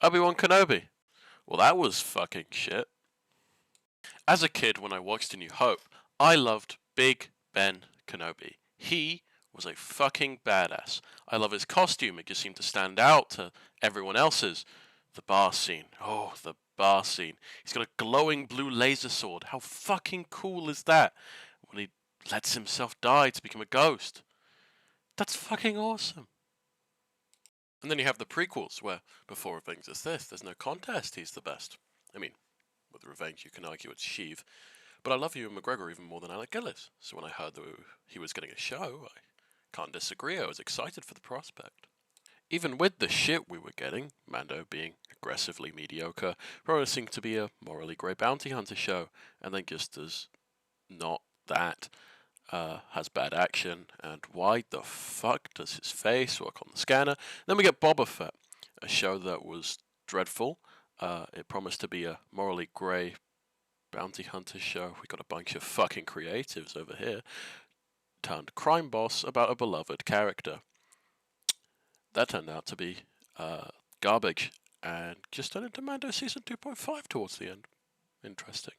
Obi-Wan Kenobi. Well, that was fucking shit. As a kid, when I watched A New Hope, I loved Big Ben Kenobi. He was a fucking badass. I love his costume, it just seemed to stand out to everyone else's. The bar scene. Oh, the bar scene. He's got a glowing blue laser sword. How fucking cool is that? When he lets himself die to become a ghost. That's fucking awesome. And then you have the prequels, where before Revenge is this, there's no contest, he's the best. I mean, with Revenge you can argue it's Sheev, but I love Ewan McGregor even more than Alec Gillis, so when I heard that he was getting a show, I can't disagree, I was excited for the prospect. Even with the shit we were getting, Mando being aggressively mediocre, promising to be a morally grey bounty hunter show, and then just as not that, has bad action, and why the fuck does his face work on the scanner? Then we get Boba Fett, a show that was dreadful. It promised to be a morally grey bounty hunter show. We got a bunch of fucking creatives over here. Turned crime boss about a beloved character. That turned out to be garbage, and just turned into Mando Season 2.5 towards the end. Interesting.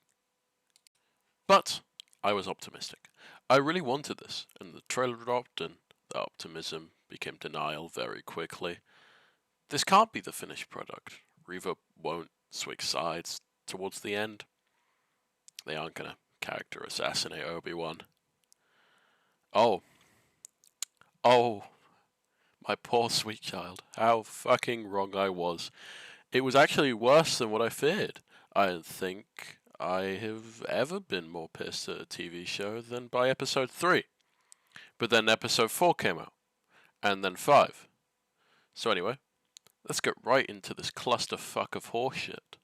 But I was optimistic. I really wanted this, and the trailer dropped, and the optimism became denial very quickly. This can't be the finished product. Reva won't switch sides towards the end. They aren't gonna character assassinate Obi-Wan. Oh, my poor sweet child. How fucking wrong I was. It was actually worse than what I feared. I don't think I have ever been more pissed at a TV show than by episode 3. But then episode 4 came out, and then 5. So anyway, let's get right into this clusterfuck of horseshit.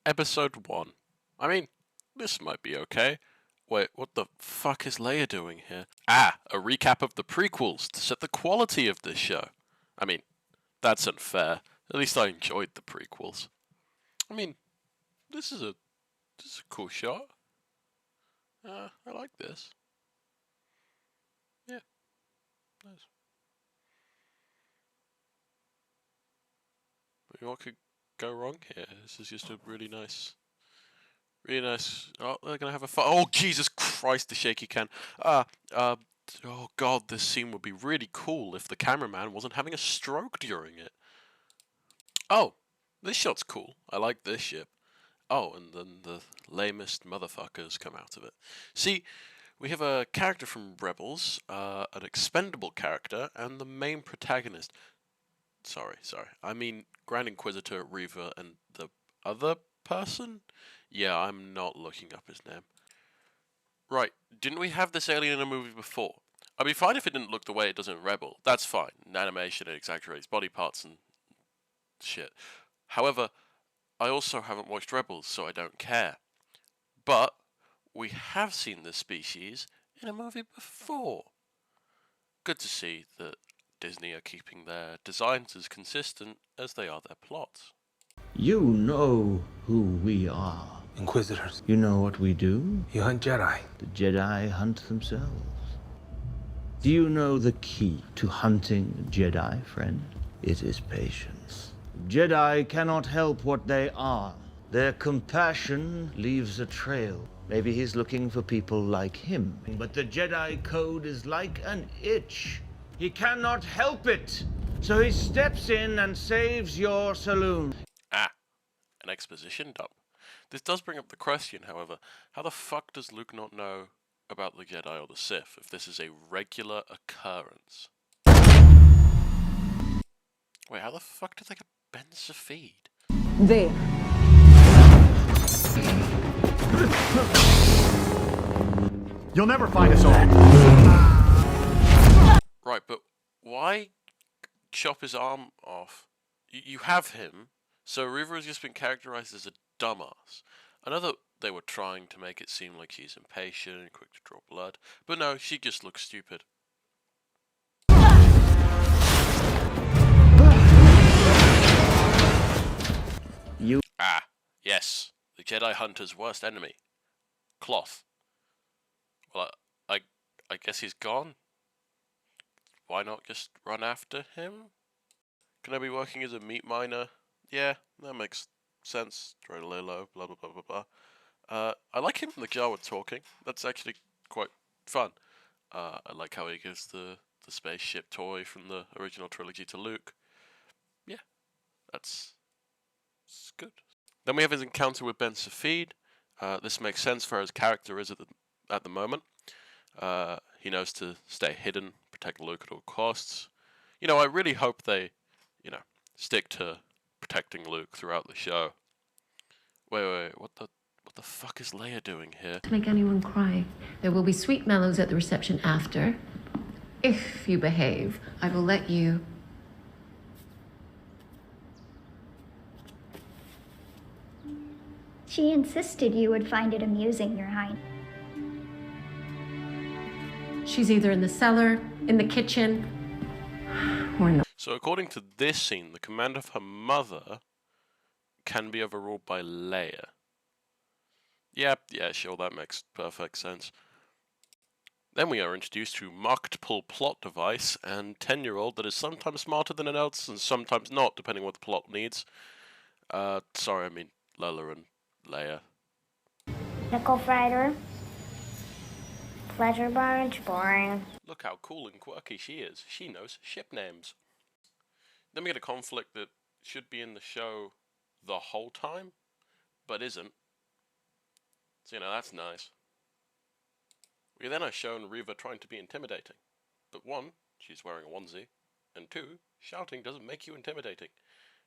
Episode 1. I mean, this might be okay. Wait, what the fuck is Leia doing here? Ah, a recap of the prequels to set the quality of this show. I mean, that's unfair. At least I enjoyed the prequels. I mean, this is a cool shot. I like this. Yeah, nice. I mean, what could go wrong here? This is just a really nice. Oh, they're gonna have a fight. Oh, Jesus Christ, the shaky can. Oh God, this scene would be really cool if the cameraman wasn't having a stroke during it. Oh, this shot's cool. I like this ship. Oh, and then the lamest motherfuckers come out of it. See, we have a character from Rebels, an expendable character, and the main protagonist. Sorry. I mean Grand Inquisitor, Reva, and the other person? Yeah, I'm not looking up his name. Right, didn't we have this alien in a movie before? I'd be fine if it didn't look the way it does in Rebel. That's fine. In animation, it exaggerates body parts and shit. However, I also haven't watched Rebels, so I don't care. But we have seen this species in a movie before. Good to see that Disney are keeping their designs as consistent as they are their plots. You know who we are. Inquisitors. You know what we do? You hunt Jedi. The Jedi hunt themselves. Do you know the key to hunting a Jedi, friend? It is patience. Jedi cannot help what they are. Their compassion leaves a trail. Maybe he's looking for people like him. But the Jedi code is like an itch. He cannot help it. So he steps in and saves your saloon. Ah, an exposition dump. This does bring up the question, however, how the fuck does Luke not know about the Jedi or the Sith if this is a regular occurrence? Wait, how the fuck did they get Ben Safid? There. You'll never find us all. Right, but why chop his arm off? You have him, so Reva has just been characterized as a dumbass. I know that they were trying to make it seem like she's impatient and quick to draw blood, but no, she just looks stupid. Ah, yes, the Jedi Hunter's worst enemy. Cloth. Well, I guess he's gone. Why not just run after him? Kenobi working as a meat miner. Yeah, that makes sense. Trying to lay low, blah blah blah blah blah. I like him in the Jawa talking. That's actually quite fun. I like how he gives the spaceship toy from the original trilogy to Luke. Yeah, that's good. Then we have his encounter with Ben Safid. This makes sense for his character is at the moment. He knows to stay hidden, protect Luke at all costs. You know, I really hope they, stick to protecting Luke throughout the show. Wait, what the fuck is Leia doing here? To make anyone cry. There will be sweet mellows at the reception after. If you behave, I will let you. She insisted you would find it amusing, Your Highness. She's either in the cellar, in the kitchen, or in the... So according to this scene, the command of her mother can be overruled by Leia. Yeah, sure, that makes perfect sense. Then we are introduced to marked pull plot device and 10-year-old that is sometimes smarter than an else and sometimes not, depending what the plot needs. Sorry, I mean Lola and Leia. Nickel Fighter. Pleasure barge, boring. Look how cool and quirky she is. She knows ship names. Then we get a conflict that should be in the show the whole time, but isn't. So, that's nice. We then are shown Reva trying to be intimidating. But one, she's wearing a onesie, and two, shouting doesn't make you intimidating.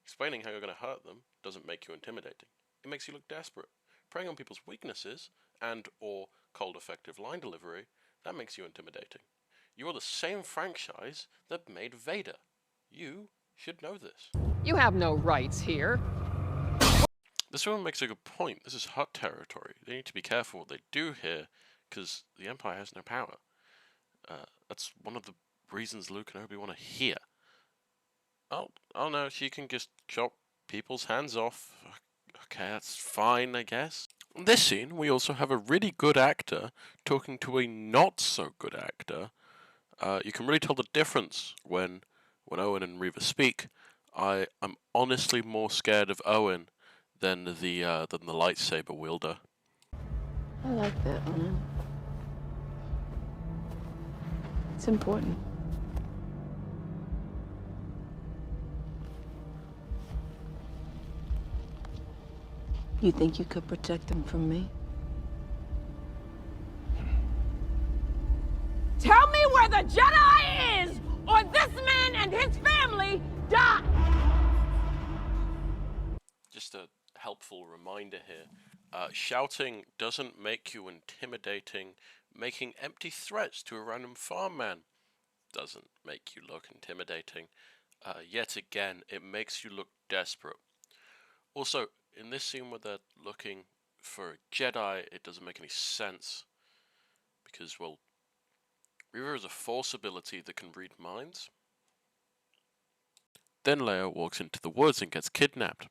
Explaining how you're going to hurt them doesn't make you intimidating. It makes you look desperate. Preying on people's weaknesses and or cold effective line delivery, that makes you intimidating. You are the same franchise that made Vader. You should know this. You have no rights here. This woman makes a good point. This is Hutt territory. They need to be careful what they do here, because the Empire has no power. That's one of the reasons Luke and Obi want to hear. Oh no, she can just chop people's hands off. Okay, that's fine, I guess. In this scene, we also have a really good actor talking to a not-so-good actor. You can really tell the difference when Owen and Reva speak. I'm honestly more scared of Owen than the lightsaber wielder. I like that one. It's important. You think you could protect them from me? Tell me where the Jedi is, or this man and his family die! Just a helpful reminder here. Shouting doesn't make you intimidating. Making empty threats to a random farmman doesn't make you look intimidating. Yet again, it makes you look desperate. Also, in this scene where they're looking for a Jedi, it doesn't make any sense. Because, well, Reva has a force ability that can read minds. Then Leia walks into the woods and gets kidnapped.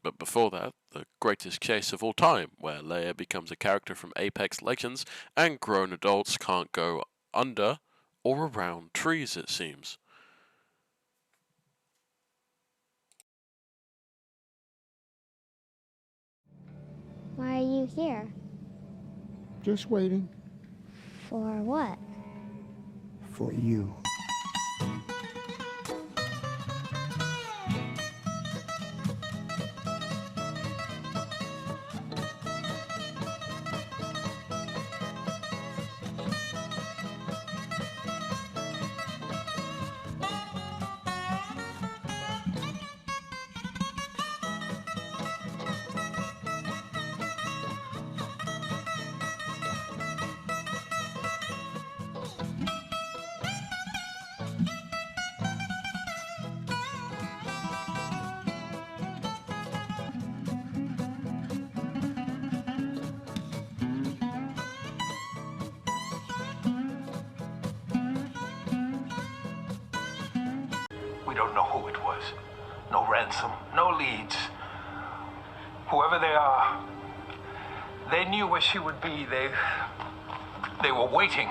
But before that, the greatest chase of all time, where Leia becomes a character from Apex Legends, and grown adults can't go under or around trees, it seems. Why are you here? Just waiting For what? for you. We don't know who it was. No ransom, no leads. Whoever they are, they knew where she would be. They were waiting.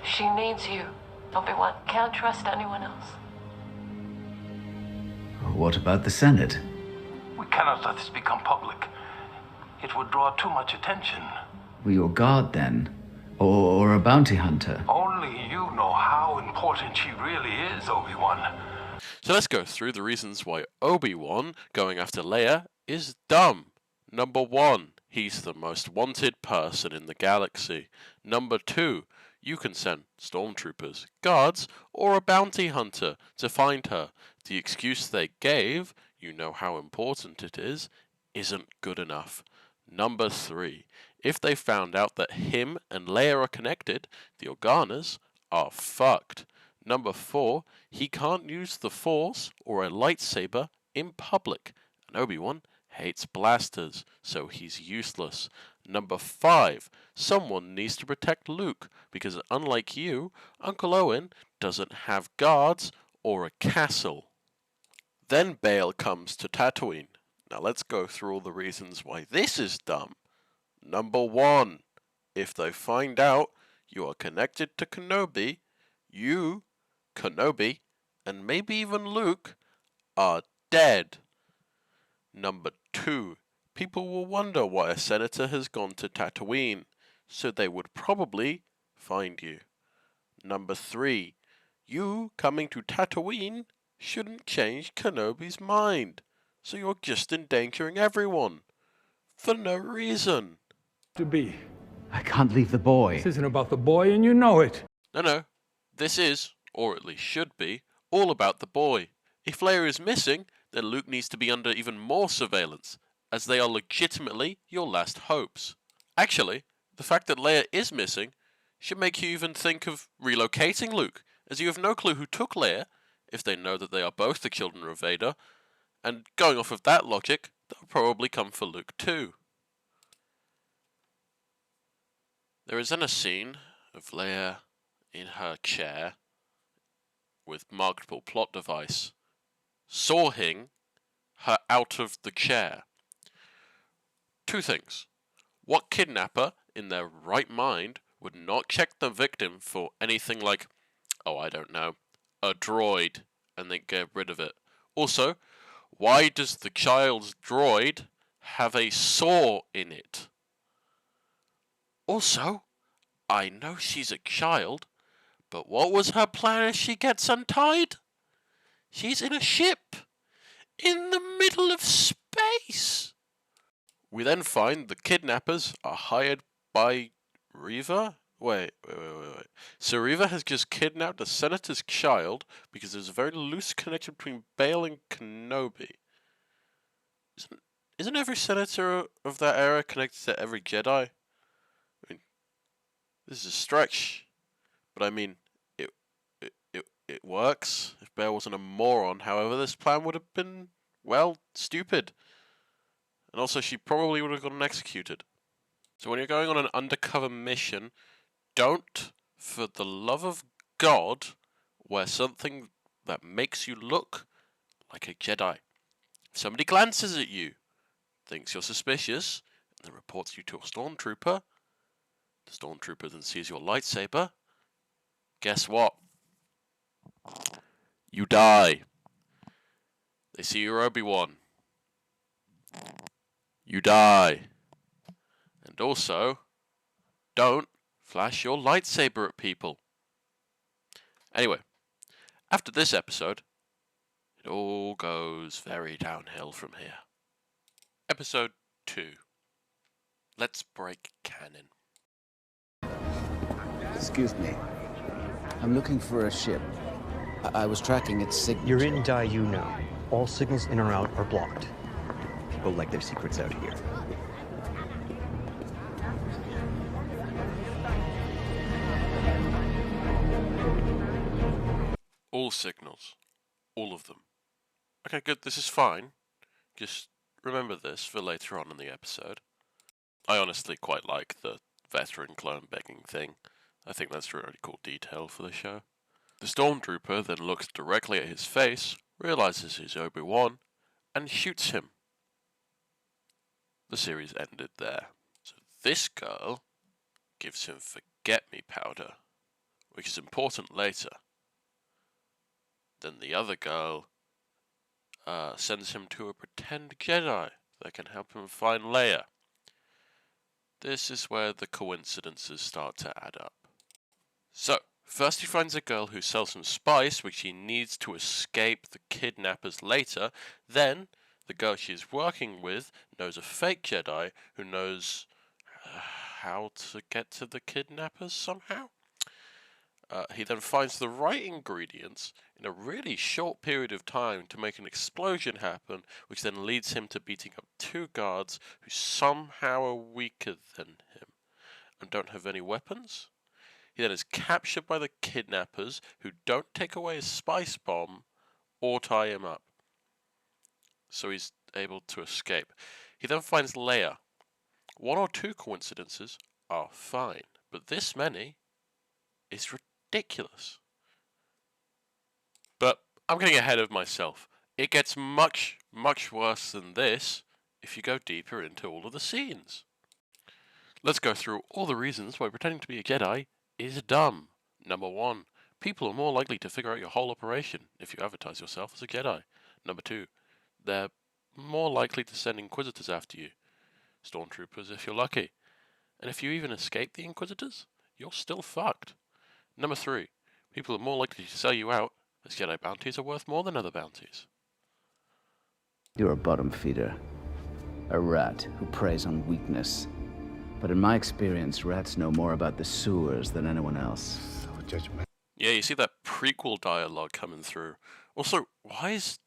She needs you, Obi-Wan. Can't trust anyone else. what about the Senate? We cannot let this become public. It would draw too much attention. Were you a guard then? Or a bounty hunter? Only you know how important she really is, Obi-Wan. So let's go through the reasons why Obi-Wan going after Leia is dumb. Number 1, he's the most wanted person in the galaxy. Number 2, you can send stormtroopers, guards, or a bounty hunter to find her. The excuse they gave, you know how important it is, isn't good enough. Number 3, if they found out that him and Leia are connected, the Organas are fucked. Number 4, he can't use the Force or a lightsaber in public, and Obi-Wan hates blasters, so he's useless. Number 5, someone needs to protect Luke, because unlike you, Uncle Owen doesn't have guards or a castle. Then Bail comes to Tatooine. Now let's go through all the reasons why this is dumb. Number 1, if they find out you are connected to Kenobi, you, Kenobi, and maybe even Luke, are dead. Number 2, people will wonder why a senator has gone to Tatooine, so they would probably find you. Number 3, you coming to Tatooine shouldn't change Kenobi's mind, so you're just endangering everyone. For no reason. To be. I can't leave the boy. This isn't about the boy, and you know it. No. This is, or at least should be, all about the boy. If Leia is missing, then Luke needs to be under even more surveillance, as they are legitimately your last hopes. Actually, the fact that Leia is missing should make you even think of relocating Luke, as you have no clue who took Leia, if they know that they are both the children of Vader, and going off of that logic, they'll probably come for Luke too. There is then a scene of Leia in her chair with multiple plot device, sawing her out of the chair. 2 things. What kidnapper in their right mind would not check the victim for anything like, oh, I don't know, a droid, and then get rid of it? Also, why does the child's droid have a saw in it? Also, I know she's a child, but what was her plan if she gets untied? She's in a ship, in the middle of space. We then find the kidnappers are hired by Reva? Wait. So Reva has just kidnapped a senator's child because there's a very loose connection between Bail and Kenobi. Isn't every senator of that era connected to every Jedi? I mean, this is a stretch, but I mean, it works. If Bail wasn't a moron, however, this plan would have been, well, stupid. And also, she probably would have gotten executed. So when you're going on an undercover mission, don't, for the love of God, wear something that makes you look like a Jedi. If somebody glances at you, thinks you're suspicious, and then reports you to a stormtrooper, the stormtrooper then sees your lightsaber, guess what? You die. They see your Obi-Wan. You die. And also, don't flash your lightsaber at people. Anyway, after this episode, it all goes very downhill from here. Episode 2. Let's break canon. Excuse me. I'm looking for a ship. I was tracking its signal. You're in Dayu now. All signals in or out are blocked. People like their secrets out here. All signals. All of them. Okay, good, this is fine. Just remember this for later on in the episode. I honestly quite like the veteran clone begging thing. I think that's a really cool detail for the show. The stormtrooper then looks directly at his face, realizes he's Obi-Wan, and shoots him. The series ended there. So this girl gives him forget-me powder, which is important later. Then the other girl sends him to a pretend Jedi that can help him find Leia. This is where the coincidences start to add up. So, first he finds a girl who sells him spice, which he needs to escape the kidnappers later. Then, the girl she's working with knows a fake Jedi who knows how to get to the kidnappers somehow. He then finds the right ingredients in a really short period of time to make an explosion happen, which then leads him to beating up 2 guards who somehow are weaker than him and don't have any weapons. He then is captured by the kidnappers, who don't take away his spice bomb or tie him up, so he's able to escape. He then finds Leia. 1 or 2 coincidences are fine, but this many is ridiculous. But I'm getting ahead of myself. It gets much, much worse than this if you go deeper into all of the scenes. Let's go through all the reasons why pretending to be a Jedi is dumb. Number 1, people are more likely to figure out your whole operation if you advertise yourself as a Jedi. Number 2, they're more likely to send Inquisitors after you. Stormtroopers if you're lucky. And if you even escape the Inquisitors, you're still fucked. Number 3, people are more likely to sell you out, as Jedi bounties are worth more than other bounties. You're a bottom feeder. A rat who preys on weakness. But in my experience, rats know more about the sewers than anyone else. So judgmental. Yeah, you see that prequel dialogue coming through. Also, why is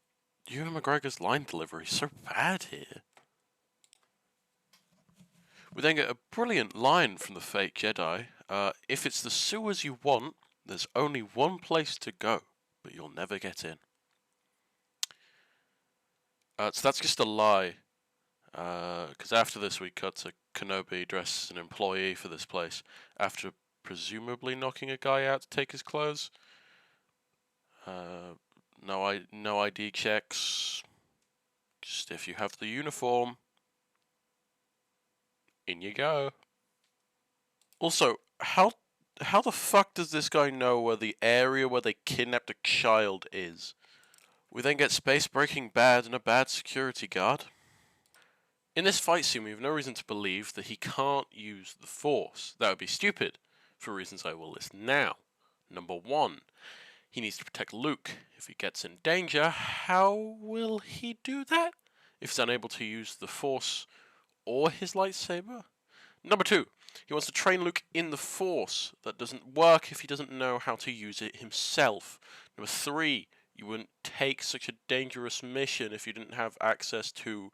Ewan McGregor's line delivery so bad here? We then get a brilliant line from the fake Jedi. If it's the sewers you want, there's only one place to go, but you'll never get in. So that's just a lie. Because after this we cut to Kenobi dressed as an employee for this place, after presumably knocking a guy out to take his clothes. No ID checks. Just if you have the uniform, in you go. Also, how the fuck does this guy know where the area where they kidnapped a child is? We then get space Breaking Bad and a bad security guard. In this fight scene, we have no reason to believe that he can't use the Force. That would be stupid, for reasons I will list now. Number 1, he needs to protect Luke. If he gets in danger, how will he do that? If he's unable to use the Force or his lightsaber? Number 2, he wants to train Luke in the Force. That doesn't work if he doesn't know how to use it himself. Number 3, you wouldn't take such a dangerous mission if you didn't have access to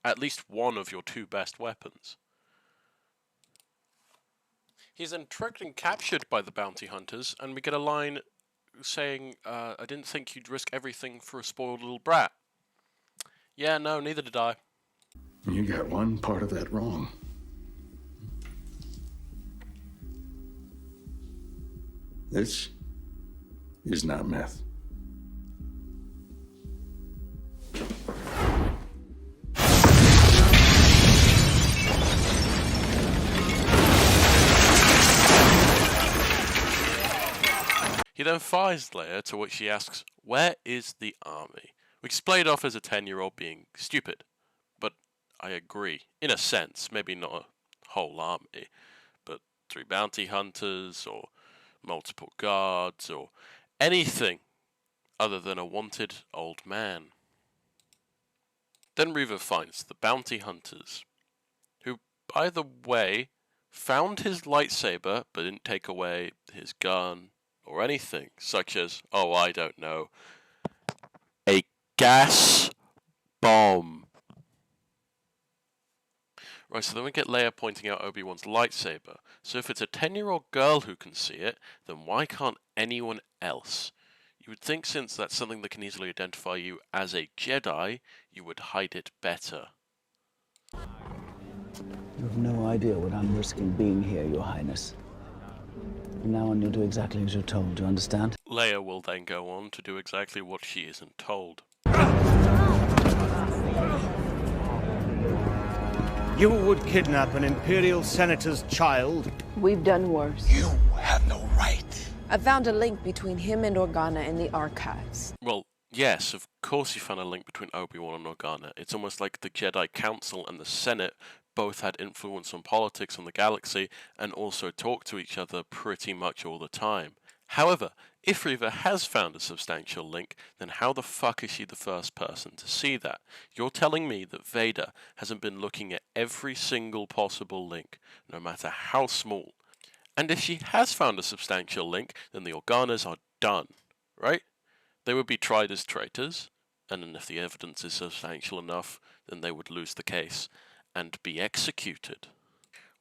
at least one of your 2 best weapons. He's then tricked and captured by the bounty hunters, and we get a line saying, I didn't think you'd risk everything for a spoiled little brat. Yeah, no, neither did I. You got one part of that wrong. This is not meth. He then fires Leia, to which she asks, where is the army? Which is played off as a 10-year-old being stupid. But I agree, in a sense, maybe not a whole army, but 3 bounty hunters, or multiple guards, or anything other than a wanted old man. Then Reva finds the bounty hunters, who, by the way, found his lightsaber but didn't take away his gun or anything, such as, oh, I don't know, a gas bomb. Right, so then we get Leia pointing out Obi-Wan's lightsaber. So if it's a 10-year-old girl who can see it, then why can't anyone else? You would think since that's something that can easily identify you as a Jedi, you would hide it better. You have no idea what I'm risking being here, Your Highness. From now on, you'll do exactly as you're told, do you understand? Leia will then go on to do exactly what she isn't told. You would kidnap an Imperial Senator's child? We've done worse. You have no right. I found a link between him and Organa in the archives. Well, Yes, of course you found a link between Obi-Wan and Organa. It's almost like the Jedi Council and the Senate both had influence on politics on the galaxy and also talked to each other pretty much all the time. However, if Reva has found a substantial link, then how the fuck is she the first person to see that? You're telling me that Vader hasn't been looking at every single possible link, no matter how small. And if she has found a substantial link, then the Organas are done, right? They would be tried as traitors, and then if the evidence is substantial enough, then they would lose the case and be executed.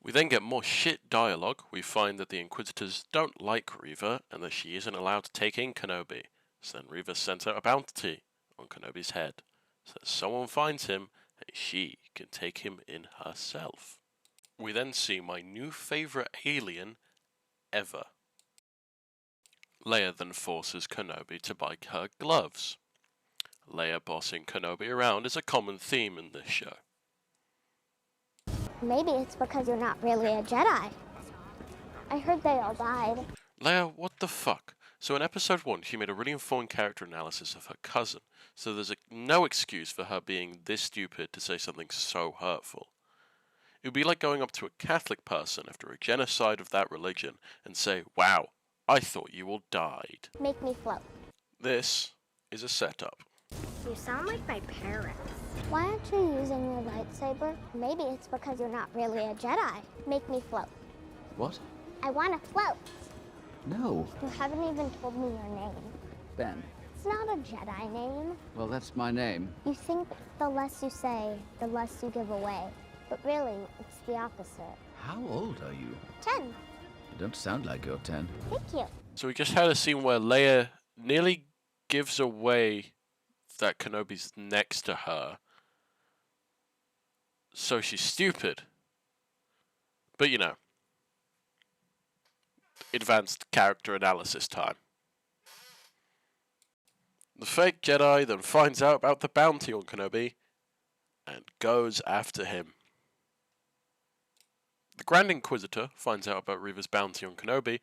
We then get more shit dialogue. We find that the Inquisitors don't like Reva and that she isn't allowed to take in Kenobi. So then Reva sends out a bounty on Kenobi's head, so that someone finds him and she can take him in herself. We then see my new favourite alien ever. Leia then forces Kenobi to buy her gloves. Leia bossing Kenobi around is a common theme in this show. Maybe it's because you're not really a Jedi. I heard they all died. Leia, what the fuck? So in episode 1, she made a really informed character analysis of her cousin, so there's no excuse for her being this stupid to say something so hurtful. It would be like going up to a Catholic person after a genocide of that religion and say, "Wow, I thought you all died." Make me float. This is a setup. You sound like my parents. Why aren't you using your lightsaber? Maybe it's because you're not really a Jedi. Make me float. What? I want to float. No. You haven't even told me your name. Ben. It's not a Jedi name. Well, that's my name. You think the less you say, the less you give away. But really, it's the opposite. How old are you? 10. You don't sound like you're 10. Thank you. So we just had a scene where Leia nearly gives away that Kenobi's next to her. So she's stupid. But you know, advanced character analysis time. The fake Jedi then finds out about the bounty on Kenobi and goes after him. The Grand Inquisitor finds out about Reva's bounty on Kenobi,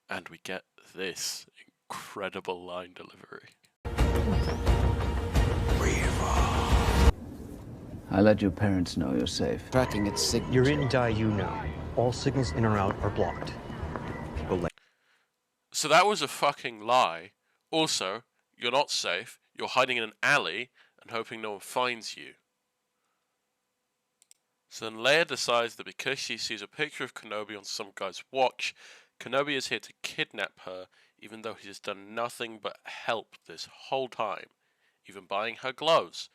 and we get this incredible line delivery. I let your parents know you're safe. Tracking its signature. You're in Daiyu now. All signals in or out are blocked. People like... So that was a fucking lie. Also, you're not safe. You're hiding in an alley and hoping no one finds you. So then Leia decides that because she sees a picture of Kenobi on some guy's watch, Kenobi is here to kidnap her, even though he has done nothing but help this whole time, even buying her gloves.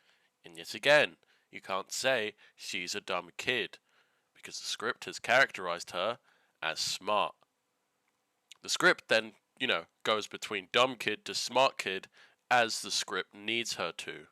And yet again, you can't say she's a dumb kid, because the script has characterized her as smart. The script then, you know, goes between dumb kid to smart kid as the script needs her to.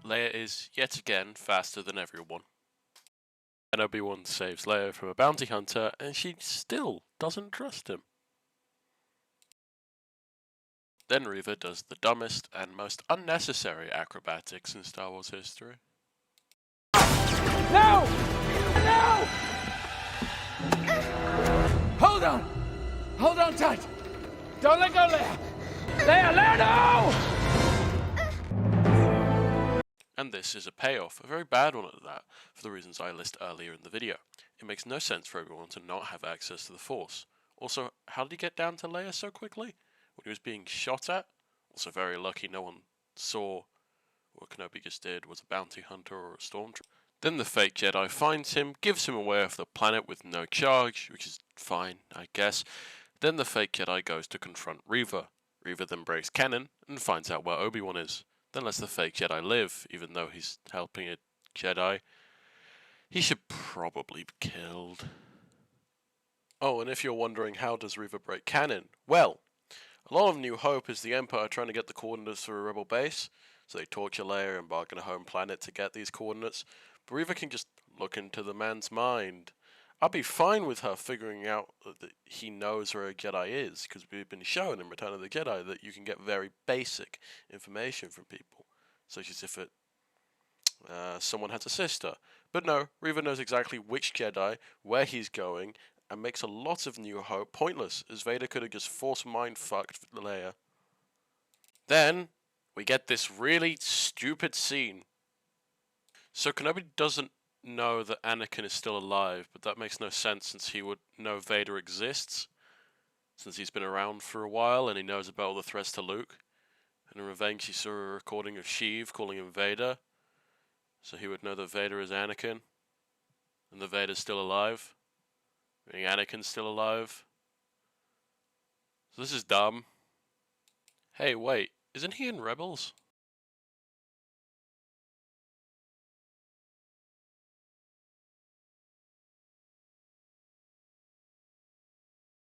Leia is, yet again, faster than everyone. And Obi-Wan saves Leia from a bounty hunter, and she still doesn't trust him. Then Reva does the dumbest and most unnecessary acrobatics in Star Wars history. No! No! on! Hold on tight! Don't let go, Leia! Leia, Leia, no! And this is a payoff, a very bad one at that, for the reasons I list earlier in the video. It makes no sense for everyone to not have access to the Force. Also, how did he get down to Leia so quickly? When he was being shot at? Also very lucky no one saw what Kenobi just did, was a bounty hunter or a stormtrooper. Then the fake Jedi finds him, gives him away off the planet with no charge, which is fine, I guess. Then the fake Jedi goes to confront Reva. Reva then breaks canon and finds out where Obi-Wan is. Then lets the fake Jedi live, even though he's helping a Jedi. He should probably be killed. Oh, and if you're wondering how does Reva break canon, well, a lot of New Hope is the Empire trying to get the coordinates for a rebel base, so they torture Leia and embark on a home planet to get these coordinates. But Reva can just look into the man's mind. I'd be fine with her figuring out that he knows where a Jedi is, because we've been shown in Return of the Jedi that you can get very basic information from people, such as if someone has a sister. But no, Reva knows exactly which Jedi, where he's going, and makes a lot of New Hope pointless, as Vader could have just force mind-fucked Leia. Then, we get this really stupid scene. So Kenobi doesn't know that Anakin is still alive, but that makes no sense since he would know Vader exists, since he's been around for a while and he knows about all the threats to Luke. And in Revenge he saw a recording of Sheev calling him Vader, so he would know that Vader is Anakin, and that Vader's still alive, meaning Anakin's still alive. So this is dumb. Hey, wait, isn't he in Rebels?